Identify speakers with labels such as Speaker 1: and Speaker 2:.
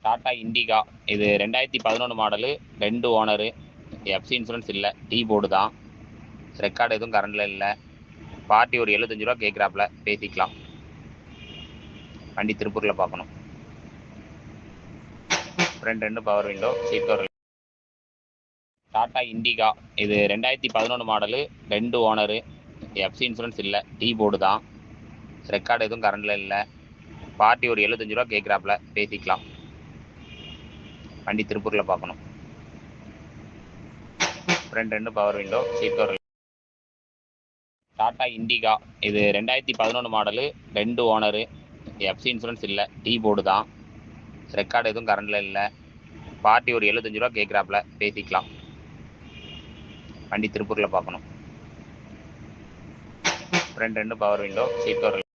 Speaker 1: டாடா இண்டிகா. இது 2011 model, 2 owner. FC insurance இல்லை, T board தான். ரெக்கார்டு எதுவும் கரண்டில் இல்லை. பார்ட்டி ஒரு 75 ரூபா கேட்குறாப்புல, பேசிக்கலாம். வண்டி திருப்பூரில் பார்க்கணும். Front 2 power window, seat cover. Tata Indica. இது 2011 மாடலு, 2 ஓனரு. எஃப்சி இன்சூரன்ஸ் இல்லை, டீ போர்டு தான். ரெக்கார்டு எதுவும் கரண்டில் இல்லை. பார்ட்டி ஒரு 75 ரூபா கேட்குறாப்புல, பேசிக்கலாம். வண்டி திருப்பூரில் பார்க்கணும். Front 2 power window, seat cover. Tata Indica. இது 2011 மாடலு, 2 ஓனரு. எஃப்சி இன்சூரன்ஸ் இல்லை, டீ போர்டு தான். ரெக்கார்டு எதுவும் கரண்டில் இல்லை. பார்ட்டி ஒரு 75 ரூபா கேட்குறாப்புல, பேசிக்கலாம். வண்டி திருப்பூரில் பார்க்கணும். Front 2 power window, seat cover.